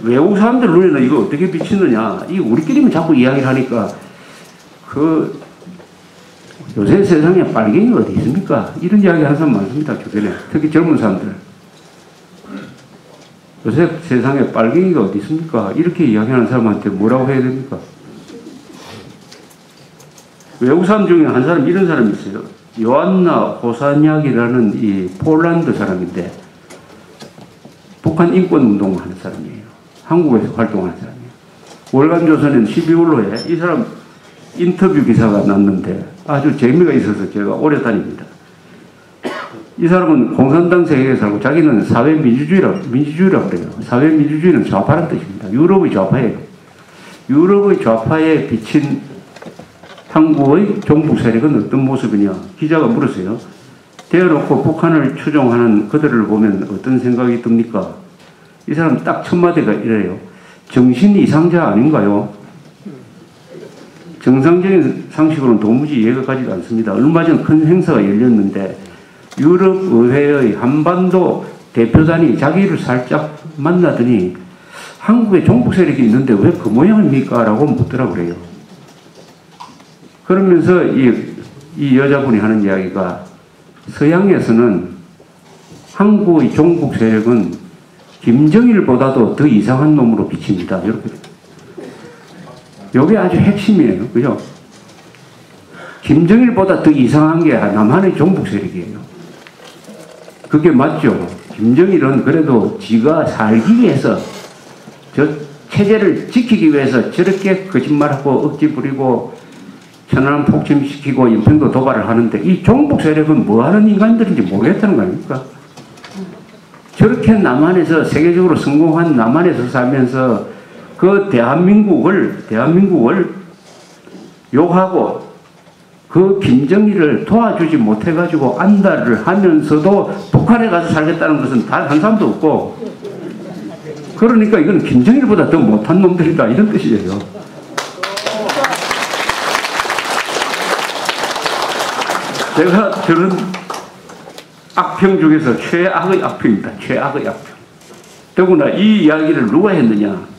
외국 사람들 눈에는 이거 어떻게 비치느냐. 이 우리끼리만 자꾸 이야기를 하니까 요새 세상에 빨갱이가 어디 있습니까? 이런 이야기 하는 사람 많습니다. 주변에. 특히 젊은 사람들. 요새 세상에 빨갱이가 어디 있습니까? 이렇게 이야기하는 사람한테 뭐라고 해야 됩니까? 외국 사람 중에 한 사람, 이런 사람이 있어요. 요안나 호사니악이라는 이 폴란드 사람인데, 북한 인권운동을 하는 사람이에요. 한국에서 활동하는 사람이에요. 월간조선에는 12월로에 이 사람 인터뷰 기사가 났는데 아주 재미가 있어서 제가 오래 다닙니다. 이 사람은 공산당 세계에 살고 자기는 민주주의라고 그래요. 사회민주주의는 좌파라는 뜻입니다. 유럽의 좌파예요. 유럽의 좌파에 비친 한국의 종북 세력은 어떤 모습이냐. 기자가 물었어요. 대어놓고 북한을 추종하는 그들을 보면 어떤 생각이 듭니까? 이 사람 딱 첫 마디가 이래요. 정신 이상자 아닌가요? 정상적인 상식으로는 도무지 이해가 가지가 않습니다. 얼마 전 큰 행사가 열렸는데 유럽 의회의 한반도 대표단이 자기를 살짝 만나더니 한국에 종북 세력이 있는데 왜 그 모양입니까? 라고 묻더라고 그래요. 그러면서 이 여자분이 하는 이야기가 서양에서는 한국의 종북 세력은 김정일보다도 더 이상한 놈으로 비칩니다. 이렇게. 이게 아주 핵심이에요. 그죠? 김정일보다 더 이상한 게 남한의 종북 세력이에요. 그게 맞죠. 김정일은 그래도 지가 살기 위해서, 저 체제를 지키기 위해서 저렇게 거짓말하고 억지 부리고 천안함 폭침시키고 연평도 도발을 하는데, 이 종북 세력은 뭐 하는 인간들인지 모르겠다는 거 아닙니까? 저렇게 남한에서, 세계적으로 성공한 남한에서 살면서 그 대한민국을 욕하고 그 김정일을 도와주지 못해가지고 안달을 하면서도 북한에 가서 살겠다는 것은 단 한 사람도 없고, 그러니까 이건 김정일보다 더 못한 놈들이다, 이런 뜻이에요. 제가 들은 악평 중에서 최악의 악평입니다. 최악의 악평. 더구나 이 이야기를 누가 했느냐.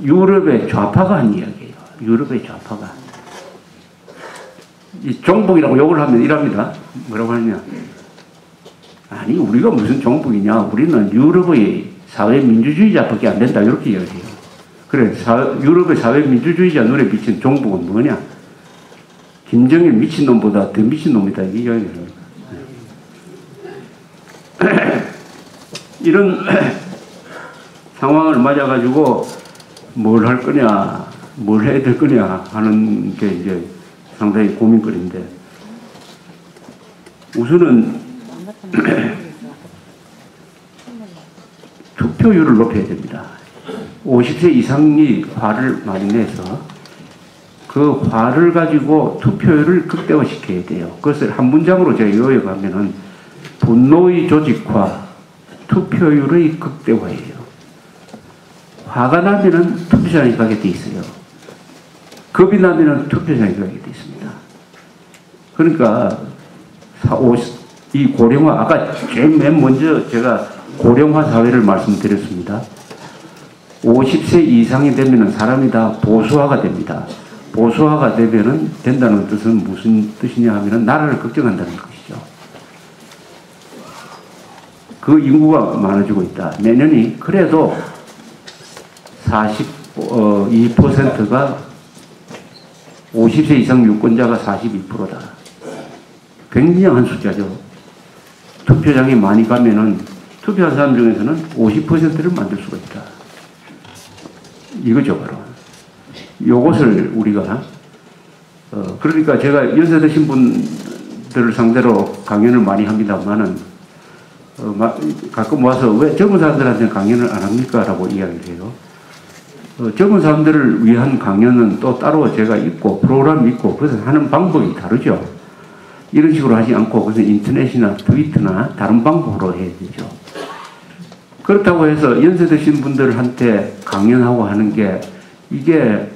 유럽의 좌파가 한 이야기예요. 유럽의 좌파가. 이 종북이라고 욕을 하면 이랍니다. 뭐라고 하느냐. 아니, 우리가 무슨 종북이냐. 우리는 유럽의 사회민주주의자밖에 안 된다. 이렇게 이야기해요. 그래, 유럽의 사회민주주의자 눈에 비친 종북은 뭐냐. 김정일 미친놈보다 더 미친놈이다. 이 이야기를 합니다. 이런 상황을 맞아가지고 뭘 할 거냐, 뭘 해야 될 거냐 하는 게 이제 상당히 고민거리인데, 우선은 투표율을 높여야 됩니다. 50세 이상이 화를 많이 내서 그 화를 가지고 투표율을 극대화시켜야 돼요. 그것을 한 문장으로 제가 요약하면은 분노의 조직화, 투표율의 극대화예요. 화가 나면은 투표장에 가게 돼 있어요. 겁이 나면은 투표장에 가게 돼 있습니다. 그러니까 이 고령화, 아까 제일 맨 먼저 제가 고령화 사회를 말씀드렸습니다. 50세 이상이 되면은 사람이 다 보수화가 됩니다. 보수화가 되면은 된다는 뜻은 무슨 뜻이냐 하면은 나라를 걱정한다는 것이죠. 그 인구가 많아지고 있다. 내년이 그래도 42%가 50세 이상 유권자가 42%다. 굉장한 숫자죠. 투표장에 많이 가면은 투표한 사람 중에서는 50%를 만들 수가 있다. 이거죠, 바로. 요것을 우리가, 그러니까 제가 연세 드신 분들을 상대로 강연을 많이 합니다만은, 가끔 와서 왜 젊은 사람들한테 강연을 안 합니까? 라고 이야기를 해요. 젊은 사람들을 위한 강연은 또 따로 제가 있고, 프로그램이 있고, 그래서 하는 방법이 다르죠. 이런 식으로 하지 않고, 그래서 인터넷이나 트위터나 다른 방법으로 해야 되죠. 그렇다고 해서 연세 드신 분들한테 강연하고 하는 게, 이게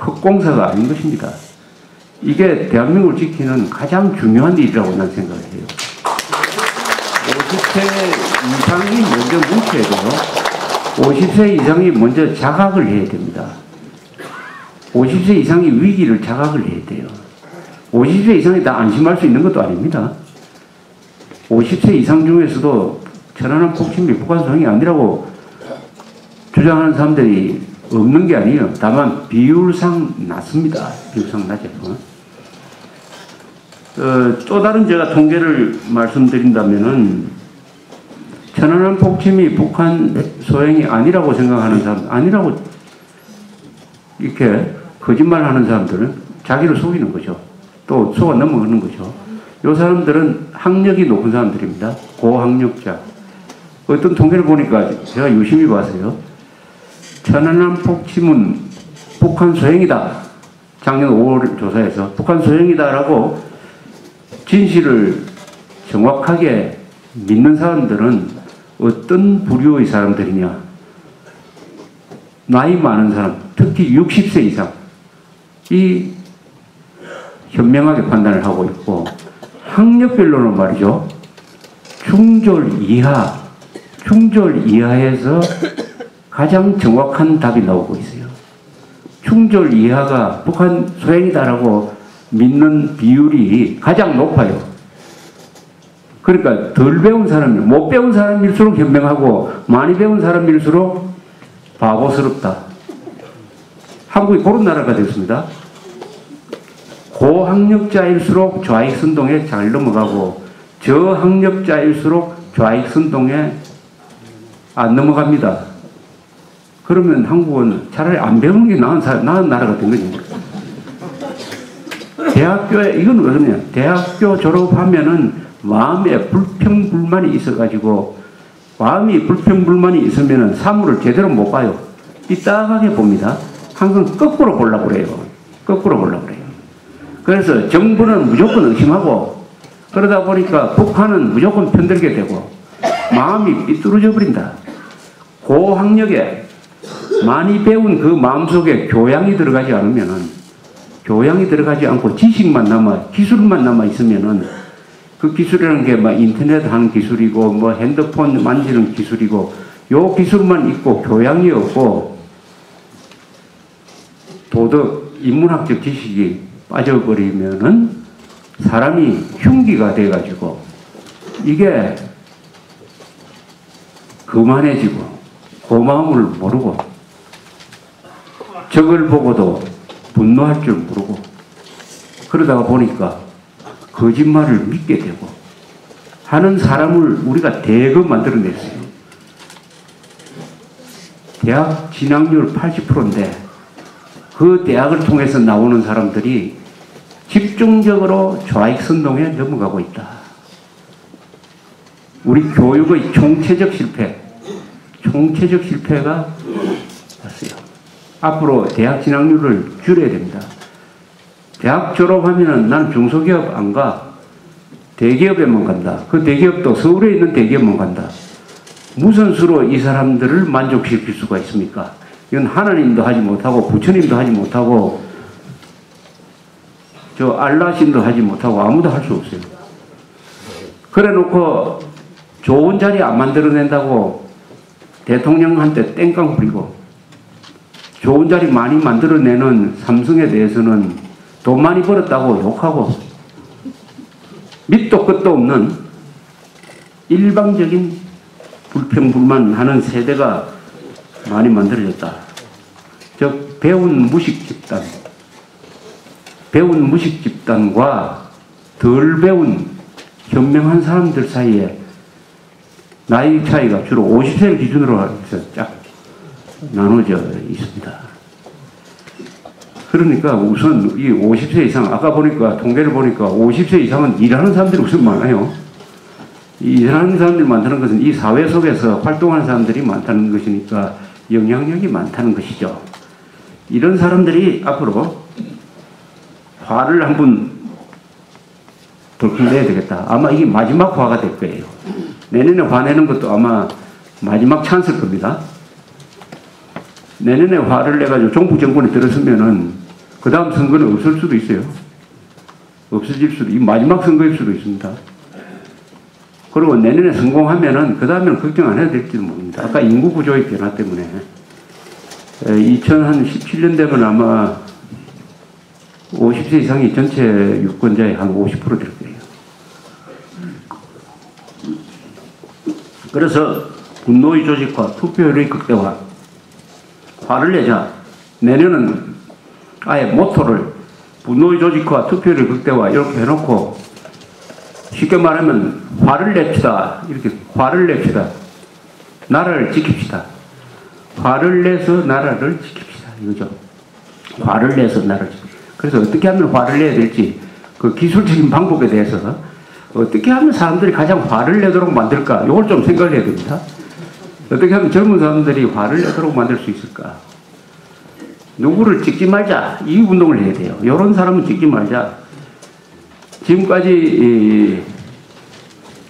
헛공사가 아닌 것입니다. 이게 대한민국을 지키는 가장 중요한 일이라고 난 생각을 해요. 50세 이상이 먼저 뭉쳐야 돼요. 50세 이상이 먼저 자각을 해야 됩니다. 50세 이상이 위기를 자각을 해야 돼요. 50세 이상이 다 안심할 수 있는 것도 아닙니다. 50세 이상 중에서도 천안함 폭침이 북한 소행이 아니라고 주장하는 사람들이 없는 게 아니에요. 다만 비율상 낮습니다. 비율상 낮아요. 또 다른 제가 통계를 말씀드린다면은 천안함 폭침이 북한 소행이 아니라고 생각하는 사람, 아니라고 이렇게 거짓말하는 사람들은 자기를 속이는 거죠. 또 속아 넘어가는 거죠. 이 사람들은 학력이 높은 사람들입니다. 고학력자. 어떤 통계를 보니까 제가 유심히 봤어요. 천안함 폭침은 북한 소행이다. 작년 5월 조사에서 북한 소행이다라고 진실을 정확하게 믿는 사람들은 어떤 부류의 사람들이냐. 나이 많은 사람, 특히 60세 이상. 이 현명하게 판단을 하고 있고, 학력별로는 말이죠. 중졸 이하에서 가장 정확한 답이 나오고 있어요. 중졸 이하가 북한 소행이다라고 믿는 비율이 가장 높아요. 그러니까 덜 배운 사람이, 못 배운 사람일수록 현명하고 많이 배운 사람일수록 바보스럽다. 한국이 그런 나라가 됐습니다. 고학력자일수록 좌익선동에 잘 넘어가고 저학력자일수록 좌익선동에 안 넘어갑니다. 그러면 한국은 차라리 안 배우는 게 나은 나라가 된 거죠. 대학교에, 이건 왜 그러냐. 대학교 졸업하면은 마음에 불평불만이 있어가지고, 마음이 불평불만이 있으면은 사물을 제대로 못 봐요. 삐딱하게 봅니다. 항상 거꾸로 보려고 그래요. 거꾸로 보려고 그래요. 그래서 정부는 무조건 의심하고, 그러다 보니까 북한은 무조건 편들게 되고, 마음이 삐뚤어져 버린다. 고학력에 많이 배운 그 마음속에 교양이 들어가지 않으면은, 교양이 들어가지 않고 지식만 남아, 기술만 남아 있으면은, 그 기술이라는 게 막 인터넷 하는 기술이고, 뭐 핸드폰 만지는 기술이고, 요 기술만 있고 교양이 없고, 도덕, 인문학적 지식이 빠져버리면은 사람이 흉기가 돼가지고, 이게 거만해지고, 고마움을 모르고, 적을 보고도 분노할 줄 모르고, 그러다가 보니까 거짓말을 믿게 되고 하는 사람을 우리가 대거 만들어냈어요. 대학 진학률 80%인데 그 대학을 통해서 나오는 사람들이 집중적으로 좌익선동에 넘어가고 있다. 우리 교육의 총체적 실패가 왔어요. 앞으로 대학 진학률을 줄여야 됩니다. 대학 졸업하면은 나는 중소기업 안 가. 대기업에만 간다. 그 대기업도 서울에 있는 대기업만 간다. 무슨 수로 이 사람들을 만족시킬 수가 있습니까? 이건 하나님도 하지 못하고 부처님도 하지 못하고 저 알라신도 하지 못하고 아무도 할 수 없어요. 그래 놓고 좋은 자리 안 만들어낸다고 대통령한테 땡깡 부리고 좋은 자리 많이 만들어내는 삼성에 대해서는 돈 많이 벌었다고 욕하고 밑도 끝도 없는 일방적인 불평불만하는 세대가 많이 만들어졌다. 즉 배운 무식 집단과 덜 배운 현명한 사람들 사이에 나이 차이가 주로 50세를 기준으로 해서 쫙 나눠져 있습니다. 그러니까 우선 이 50세 이상, 아까 보니까 통계를 보니까 50세 이상은 일하는 사람들이 우선 많아요. 이 일하는 사람들이 많다는 것은 이 사회 속에서 활동하는 사람들이 많다는 것이니까 영향력이 많다는 것이죠. 이런 사람들이 앞으로 화를 한번 돌풍내야 되겠다. 아마 이게 마지막 화가 될 거예요. 내년에 화내는 것도 아마 마지막 찬스일 겁니다. 내년에 화를 내가지고 종북 정권이 들었으면은 그 다음 선거는 없을 수도 있어요. 없어질 수도, 이 마지막 선거일 수도 있습니다. 그리고 내년에 성공하면은 그 다음에는 걱정 안 해도 될지도 모릅니다. 아까 인구 구조의 변화 때문에 2017년 되면 아마 50세 이상이 전체 유권자의 한 50% 될 거예요. 그래서 분노의 조직화, 투표율의 극대화, 화를 내자. 내년은 아예 모토를 분노의 조직화, 투표율의 극대화 이렇게 해놓고 쉽게 말하면 화를 냅시다. 이렇게 화를 냅시다. 나라를 지킵시다. 화를 내서 나라를 지킵시다. 이거죠. 화를 내서 나라를 지킵시다. 그래서 어떻게 하면 화를 내야 될지 그 기술적인 방법에 대해서 어떻게 하면 사람들이 가장 화를 내도록 만들까? 이걸 좀 생각을 해야 됩니다. 어떻게 하면 젊은 사람들이 화를 내도록 만들 수 있을까? 누구를 찍지 말자. 이 운동을 해야 돼요. 이런 사람은 찍지 말자. 지금까지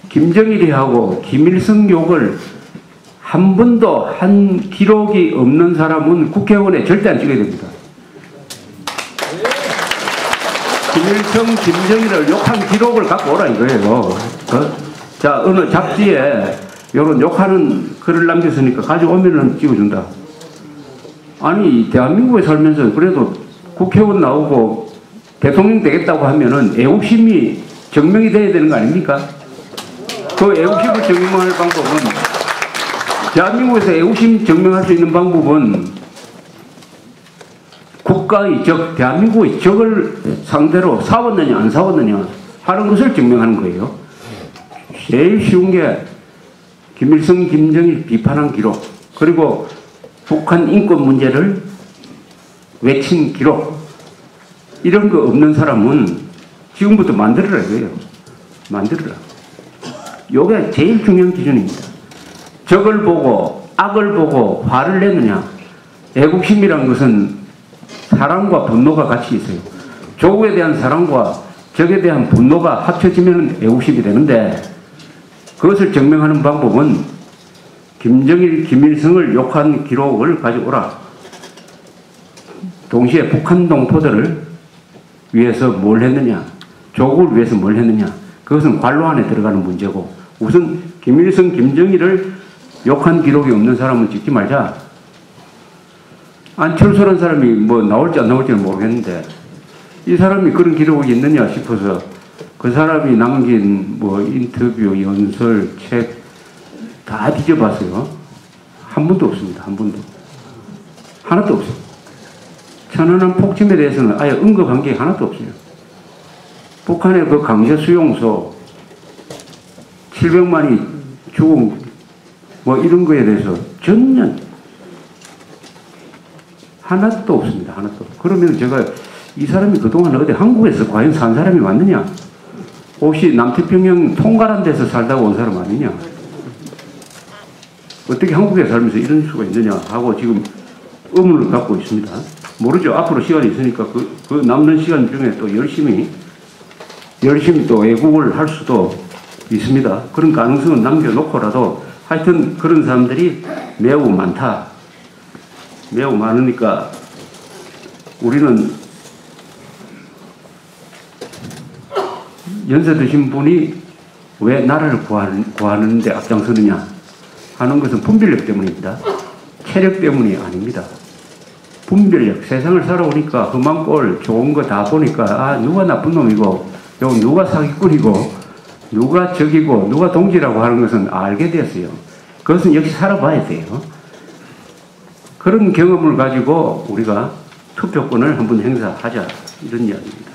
김정일이 하고 김일성 욕을 한 번도 한 기록이 없는 사람은 국회의원에 절대 안 찍어야 됩니다. 김일성, 김정일을 욕한 기록을 갖고 오라 이거예요. 자, 어느 잡지에 이런 욕하는 글을 남겼으니까 가져오면은 찍어준다. 아니, 대한민국에 살면서 그래도 국회의원 나오고 대통령 되겠다고 하면은 애국심이 증명이 돼야 되는 거 아닙니까? 그 애국심을 증명할 방법은, 대한민국에서 애국심 증명할 수 있는 방법은 국가의 적, 대한민국의 적을 상대로 싸웠느냐 안 싸웠느냐 하는 것을 증명하는 거예요. 제일 쉬운 게 김일성, 김정일 비판한 기록, 그리고 북한 인권 문제를 외친 기록, 이런 거 없는 사람은 지금부터 만들어라 이거예요. 만들어라. 요게 제일 중요한 기준입니다. 적을 보고 악을 보고 화를 내느냐. 애국심이란 것은 사랑과 분노가 같이 있어요. 조국에 대한 사랑과 적에 대한 분노가 합쳐지면 애국심이 되는데, 그것을 증명하는 방법은 김정일, 김일성을 욕한 기록을 가져오라. 동시에 북한 동포들을 위해서 뭘 했느냐, 조국을 위해서 뭘 했느냐, 그것은 관로 안에 들어가는 문제고, 우선 김일성, 김정일을 욕한 기록이 없는 사람은 찍지 말자. 안철수라는 사람이 뭐 나올지 안 나올지는 모르겠는데, 이 사람이 그런 기록이 있느냐 싶어서 그 사람이 남긴 뭐 인터뷰, 연설, 책 다 뒤져봤어요. 한 번도 없습니다. 한 번도. 하나도 없어요. 천안함 폭침에 대해서는 아예 언급한 게 하나도 없어요. 북한의 그 강제 수용소 700만이 죽은 뭐 이런 거에 대해서 전혀 하나도 없습니다. 하나도. 그러면 제가 이 사람이 그동안 어디 한국에서 과연 산 사람이 맞느냐? 혹시 남태평양 통갈한 데서 살다가 온 사람 아니냐? 어떻게 한국에 살면서 이런 수가 있느냐 하고 지금 의문을 갖고 있습니다. 모르죠. 앞으로 시간이 있으니까 그 남는 시간 중에 또 열심히 또 애국을 할 수도 있습니다. 그런 가능성은 남겨놓고라도 하여튼 그런 사람들이 매우 많다. 매우 많으니까 우리는 연세 드신 분이 왜 나라를 구하는 데 앞장서느냐 하는 것은 분별력 때문입니다. 체력 때문이 아닙니다. 분별력. 세상을 살아오니까 험한 꼴 좋은 거 다 보니까 아, 누가 나쁜 놈이고 누가 사기꾼이고 누가 적이고 누가 동지라고 하는 것은 알게 됐어요. 그것은 역시 살아봐야 돼요. 그런 경험을 가지고 우리가 투표권을 한번 행사하자, 이런 이야기입니다.